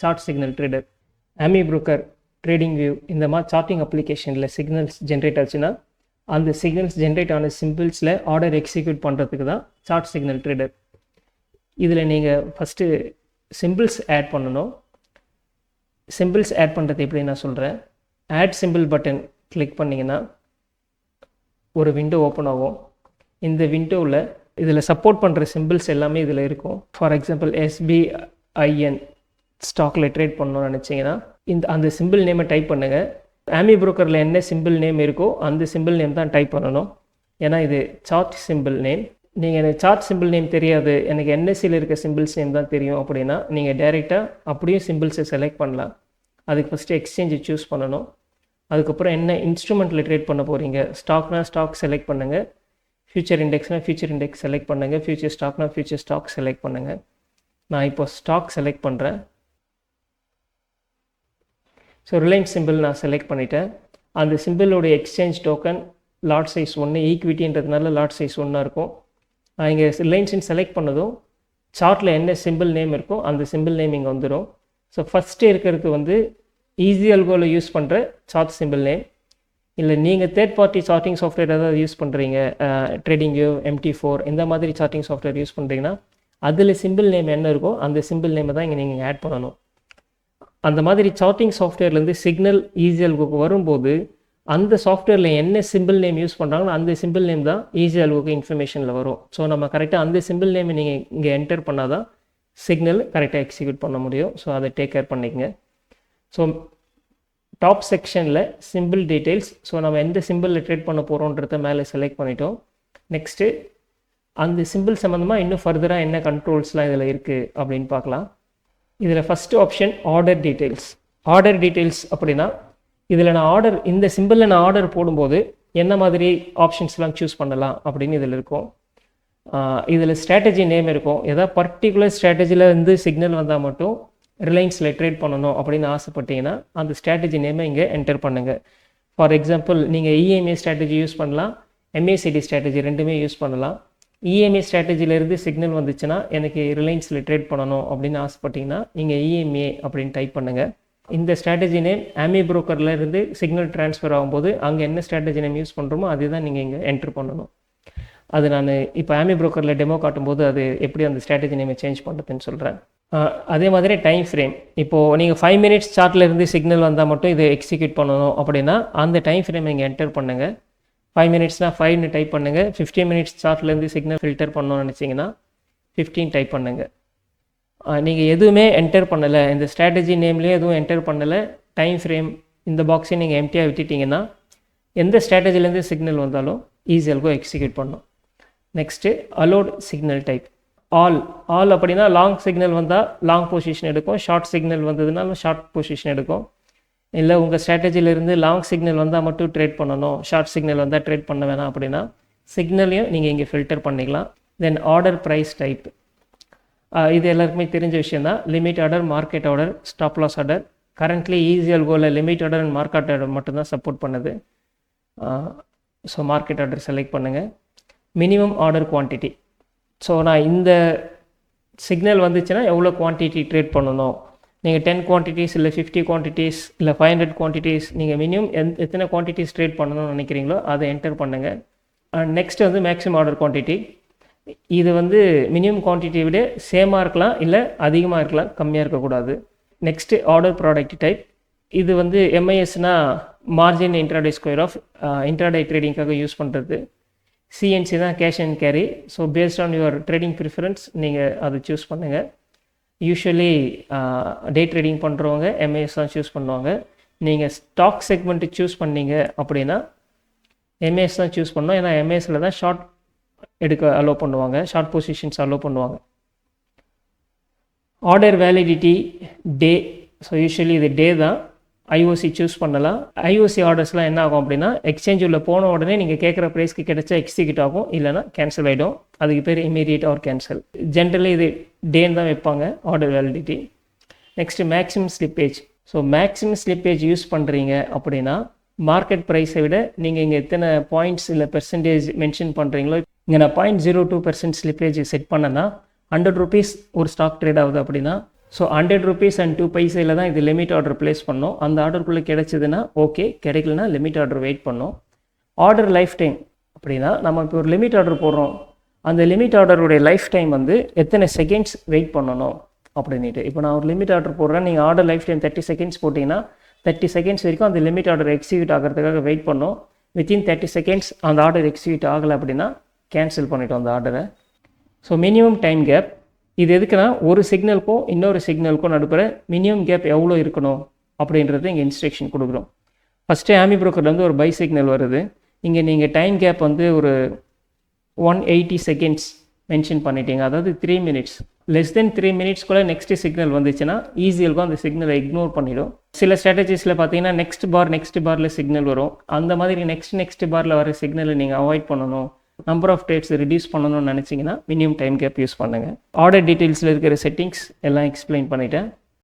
Chart signal trader. AmiBroker, TradingView இந்த மாதிரி sorting அப்ளிகேஷனில் சிக்னல்ஸ் ஜென்ரேட் ஆச்சுன்னா அந்த சிக்னல்ஸ் ஜென்ரேட் ஆன சிம்பிள்ஸில் ஆர்டர் எக்ஸிக்யூட் பண்ணுறதுக்கு தான் சார்ட் சிக்னல் ட்ரேடர். இதில் நீங்கள் ஃபஸ்ட்டு சிம்பிள்ஸ் ஆட் பண்ணணும். சிம்பிள்ஸ் ஆட் பண்ணுறது எப்படி நான் சொல்கிறேன். ஆட் சிம்பிள் பட்டன் கிளிக் பண்ணிங்கன்னா ஒரு விண்டோ ஓப்பன் ஆகும். இந்த விண்டோவில் இதில் சப்போர்ட் பண்ணுற சிம்பிள்ஸ் எல்லாமே இதில் இருக்கும். ஃபார் எக்ஸாம்பிள் SBIN ஸ்டாக்கில் ட்ரேட் பண்ணணும்னு நினச்சிங்கன்னா அந்த சிம்பிள் நேமை டைப் பண்ணுங்கள். ஆமி புரோக்கரில் என்ன சிம்பிள் நேம் இருக்கோ அந்த சிம்பிள் நேம் தான் டைப் பண்ணணும். ஏன்னா இது சார்ட் சிம்பிள் நேம். நீங்கள் எனக்கு சார்ட் சிம்பிள் நேம் தெரியாது, எனக்கு NSEயில் இருக்க சிம்பிள்ஸ் நேம் தான் தெரியும் அப்படின்னா நீங்கள் டைரெக்டாக அப்படியும் சிம்பிள்ஸை செலக்ட் பண்ணலாம். அதுக்கு ஃபஸ்ட்டு எக்ஸ்சேஞ்சை சூஸ் பண்ணணும். அதுக்கப்புறம் என்ன இன்ஸ்ட்ருமெண்ட்டில் ட்ரேட் பண்ண போகிறீங்க. ஸ்டாக்னால் ஸ்டாக் செலக்ட் பண்ணுங்கள், ஃபியூச்சர் இண்டெக்ஸ்னால் ஃபியூச்சர் இண்டெக்ஸ் செலக்ட் பண்ணுங்கள், ஃபியூச்சர் ஸ்டாக்னால் ஃபியூச்சர் ஸ்டாக் செலக்ட் பண்ணுங்கள். நான் இப்போ ஸ்டாக் செலக்ட் பண்ணுறேன். ஸோ ரிலையன்ஸ் சிம்பிள் நான் செலக்ட் பண்ணிட்டேன். அந்த சிம்பிளோடைய எக்ஸ்சேஞ்ச் டோக்கன் லாட் சைஸ் 1, ஈக்விட்டின்றதுனால லாட் சைஸ் 1 இருக்கும். இங்கே ரிலையன்ஸ்ன்னு செலக்ட் பண்ணதும் சார்ட்டில் என்ன சிம்பிள் நேம் இருக்கோ அந்த சிம்பிள் நேம் இங்கே வந்துடும். ஸோ ஃபஸ்ட்டு இருக்கிறது வந்து ஈஸி அல்கோவில் யூஸ் பண்ணுற சார்ட் சிம்பிள் நேம். இல்லை நீங்கள் தேர்ட் பார்ட்டி சார்ட்டிங் சாஃப்ட்வேர் ஏதாவது யூஸ் பண்ணுறீங்க, ட்ரேடிங் வியூ, MT4 இந்த மாதிரி சார்ட்டிங் சாஃப்ட்வேர் யூஸ் பண்ணுறீங்கன்னா அதில் சிம்பிள் நேம் என்ன இருக்கோ அந்த சிம்பிள் நேமை தான் இங்கே நீங்கள் ஆட் பண்ணணும். அந்த மாதிரி சார்ட்டிங் சாஃப்ட்வேர்லேருந்து சிக்னல் ஈஸி அல்கோக்கு வரும்போது அந்த சாஃப்ட்வேரில் என்ன சிம்பிள் நேம் யூஸ் பண்ணுறாங்களோ அந்த சிம்பிள் நேம் தான் ஈஸி அல்கோக்கு இன்ஃபர்மேஷனில் வரும். ஸோ நம்ம கரெக்டாக அந்த சிம்பிள் நேமை நீங்கள் இங்கே என்டர் பண்ணால் தான் சிக்னல் கரெக்டாக எக்ஸிக்யூட் பண்ண முடியும். ஸோ அதை டேக் கேர் பண்ணிக்கங்க. ஸோ டாப் செக்ஷனில் சிம்பிள் டீட்டெயில்ஸ். ஸோ நம்ம எந்த சிம்பிளில் ட்ரேட் பண்ண போகிறோன்றத மேலே செலக்ட் பண்ணிட்டோம். நெக்ஸ்ட்டு அந்த சிம்பிள் சம்மந்தமாக இன்னும் ஃபர்தராக என்ன கண்ட்ரோல்ஸ்லாம் இதில் இருக்குது அப்படின்னு பார்க்கலாம். இதில் first option order details. Order details அப்படின்னா இதில் நான் இந்த சிம்பிளில் நான் ஆர்டர் போடும்போது என்ன மாதிரி ஆப்ஷன்ஸ்லாம் சூஸ் பண்ணலாம் அப்படின்னு இதில் இருக்கும். இதில் ஸ்ட்ராட்டஜி நேம் இருக்கும். ஏதாவது பர்டிகுலர் ஸ்ட்ராட்டஜியில் இருந்து சிக்னல் வந்தால் மட்டும் ரிலையன்ஸில் ட்ரேட் பண்ணணும் அப்படின்னு ஆசைப்பட்டீங்கன்னா அந்த ஸ்ட்ராட்டஜி நேமை இங்கே என்டர் பண்ணுங்கள். ஃபார் எக்ஸாம்பிள் நீங்கள் EMA ஸ்ட்ராட்டஜி யூஸ் பண்ணலாம், MACD ஸ்ட்ராட்டஜி ரெண்டுமே யூஸ் பண்ணலாம். EMA ஸ்ட்ராட்டஜிலேருந்து சிக்னல் வந்துச்சுன்னா எனக்கு ரிலையன்ஸில் ட்ரேட் பண்ணணும் அப்படின்னு ஆசைப்பட்டிங்கன்னா நீங்கள் EMA அப்படின்னு டைப் பண்ணுங்கள். இந்த ஸ்ட்ராட்டஜி நேம் ஆமி புரோக்கர்லேருந்து சிக்னல் ட்ரான்ஸ்ஃபர் ஆகும்போது அங்கே என்ன ஸ்ட்ராட்டஜி நேம் யூஸ் பண்ணுறோமோ அதுதான் நீங்கள் இங்கே என்ட்ரு பண்ணணும். அது நான் இப்போ ஆமி புரோக்கரில் டெமோ காட்டும்போது அது எப்படி அந்த ஸ்ட்ராட்டஜி நேமை சேஞ்ச் பண்ணுறதுன்னு சொல்கிறேன். அதே மாதிரி டைம் ஃப்ரேம். இப்போது நீங்கள் 5 மினிட்ஸ் சார்ட்லேருந்து சிக்னல் வந்தால் மட்டும் இதை எக்ஸிக்யூட் பண்ணணும் அப்படின்னா அந்த டைம் ஃப்ரேம் இங்கே என்டர் பண்ணுங்கள். 5 மினிட்ஸ்னால் 5ன்னு டைப் பண்ணுங்கள். 15 மினிட்ஸ் சார்ட்லேருந்து சிக்னல் ஃபில்டர் பண்ணணும்னு நினச்சிங்கன்னா 15 டைப் பண்ணுங்கள். நீங்கள் எதுவுமே என்டர் பண்ணலை, இந்த ஸ்ட்ராட்டஜி நேம்லேயே எதுவும் என்டர் பண்ணலை, டைம் ஃப்ரேம் இந்த பாக்ஸை நீங்கள் எம்டியாக விட்டுட்டிங்கன்னா எந்த ஸ்ட்ராட்டஜிலேருந்து சிக்னல் வந்தாலும் ஈஸி அல்கோ எக்ஸிக்யூட் பண்ணணும். Next allowed signal type. All அப்படின்னா லாங் சிக்னல் வந்தால் லாங் பொசிஷன் எடுக்கும், ஷார்ட் சிக்னல் வந்ததுனாலும் ஷார்ட் பொசிஷன் எடுக்கும். இல்லை உங்கள் ஸ்ட்ராட்டஜிலேருந்து லாங் சிக்னல் வந்தால் மட்டும் ட்ரேட் பண்ணணும், ஷார்ட் சிக்னல் வந்தால் ட்ரேட் பண்ண வேணாம் அப்படின்னா சிக்னலையும் நீங்கள் இங்கே ஃபில்டர் பண்ணிக்கலாம். Then order price type. இது எல்லாருக்குமே தெரிஞ்ச விஷயம் தான். Limit order, market order, stop loss order. Currently easy அல்கோவில் limit order and market order மட்டும்தான் சப்போர்ட் பண்ணுது. ஸோ மார்க்கெட் ஆர்டர் செலக்ட் பண்ணுங்கள். Minimum order quantity. ஸோ நான் இந்த சிக்னல் வந்துச்சுன்னா எவ்வளோ குவான்டிட்டி ட்ரேட் பண்ணணும், நீங்கள் 10 குவான்டிட்டிஸ் இல்லை 50 குவான்டிட்டிஸ் இல்லை 500 குவான்டிட்டிஸ் நீங்கள் மினிமம் எத்தனை குவான்டிட்டிஸ் ட்ரேட் பண்ணணும்னு நினைக்கிறீங்களோ அதை என்டர் பண்ணுங்கள். நெக்ஸ்ட் வந்து மேக்ஸிமம் ஆர்டர் குவான்டிட்டி. இது வந்து மினிமம் குவான்டிட்டியை விட சேமாக இருக்கலாம், இல்லை அதிகமாக இருக்கலாம், கம்மியாக இருக்கக்கூடாது. Next order product type. இது வந்து MISனால் margin intraday square off intraday ட்ரேடிங்காக யூஸ் பண்ணுறது. CNC தான் cash and carry. So based on your trading preference நீங்கள் அதை சூஸ் பண்ணுங்கள். யூஸ்வலி டே ட்ரேடிங் பண்ணுறவங்க MIS தான் சூஸ் பண்ணுவாங்க. நீங்கள் ஸ்டாக் செக்மெண்ட்டு சூஸ் பண்ணீங்க அப்படின்னா MIS தான் சூஸ் பண்ணோம். ஏன்னா MISல தான் ஷார்ட் எடுக்க அலோவ் பண்ணுவாங்க, ஷார்ட் பொசிஷன்ஸ் அலோவ் பண்ணுவாங்க. ஆர்டர் வேலிடிட்டி டே. ஸோ யூஸ்வலி இது டே தான். IOC சூஸ் பண்ணலாம். IOC ஆர்டர்ஸ்லாம் என்ன ஆகும் அப்படின்னா எக்ஸ்சேஞ்ச் உள்ள போன உடனே நீங்கள் கேட்குற ப்ரைஸ்க்கு கிடைச்சா எக்ஸிக்யூட் ஆகும், இல்லைனா கேன்சல் ஆகிடும். அதுக்கு பேர் இமீடியட் ஆர் கேன்சல். ஜென்ரலி இது டேன்னு தான் வைப்பாங்க order validity. Next maximum slippage. So maximum slippage use பண்ணுறீங்க அப்படின்னா மார்க்கெட் ப்ரைஸை விட நீங்கள் இங்கே எத்தனை பாயிண்ட்ஸ் இல்லை பெர்சன்டேஜ் மென்ஷன் பண்ணுறீங்களோ, இங்கே நான் 0.02% ஸ்லிப்பேஜ் செட் பண்ணேன்னா 100 rupees ஒரு ஸ்டாக் ட்ரேட் ஆகுது அப்படின்னா ஸோ 100 rupees and 2 பைசையில் தான் இது லிமிட் ஆர்டர் ப்ளேஸ் பண்ணோம். அந்த ஆர்டருக்குள்ளே கிடைச்சதுன்னா ஓகே, கிடைக்கலனா லிமிட் ஆர்டர் வெயிட் பண்ணோம். ஆர்டர் லைஃப் டைம் அப்படின்னா நம்ம இப்போ ஒரு லிமிட் ஆர்டர் போடுறோம், அந்த லிமிட் ஆர்டருடைய லைஃப் டைம் வந்து எத்தனை செகண்ட்ஸ் வெயிட் பண்ணணும் அப்படின்ட்டு. இப்போ நான் ஒரு லிமிட் ஆர்டர் போடுறேன், நீங்கள் ஆர்டர் லைஃப் டைம் 30 seconds போட்டிங்கன்னா 30 seconds வரைக்கும் அந்த லிமிட் ஆர்டர் எக்ஸிக்யூட் ஆகிறதுக்காக வெயிட் பண்ணோம். வித்தின் 30 seconds அந்த ஆர்டர் எக்ஸிக்யூட் ஆகலை அப்படின்னா கேன்சல் பண்ணிட்டோம் அந்த ஆர்டரை. ஸோ மினிமம் டைம் கேப் இது எதுக்குன்னா ஒரு சிக்னலுக்கும் இன்னொரு சிக்னலுக்கும் நடுப்புற மினிமம் கேப் எவ்வளோ இருக்கணும் அப்படின்றது இங்கே இன்ஸ்ட்ரக்ஷன் கொடுக்குறோம். ஃபஸ்ட்டு ஆமி ப்ரோக்கர்லேருந்து ஒரு பை சிக்னல் வருது. இங்கே நீங்கள் டைம் கேப் வந்து ஒரு 180 seconds மென்ஷன் பண்ணிட்டீங்க, அதாவது 3 minutes. லெஸ் தென் 3 minutesக்குள்ளே நெக்ஸ்ட் சிக்னல் வந்துச்சுன்னா ஈஸியாக அந்த சிக்னலை இக்னோர் பண்ணிடும். சில ஸ்ட்ராட்டஜிஸில் பார்த்தீங்கன்னா நெக்ஸ்ட் பாரில் சிக்னல் வரும். அந்த மாதிரி நெக்ஸ்ட் பாரில் வர சிக்னலை நீங்கள் அவாய்ட் பண்ணணும், நம்பர் ஆஃப் ட்ரேட்ஸ் ரெடியூஸ் பண்ணணும்னு நினச்சிங்கன்னா மினிமம் டைம் கேப் யூஸ் பண்ணுங்கள். ஆர்டர் டீட்டெயில்ஸில் இருக்கிற செட்டிங்ஸ் எல்லாம் எக்ஸ்பிளைன் பண்ணிட்டேன்.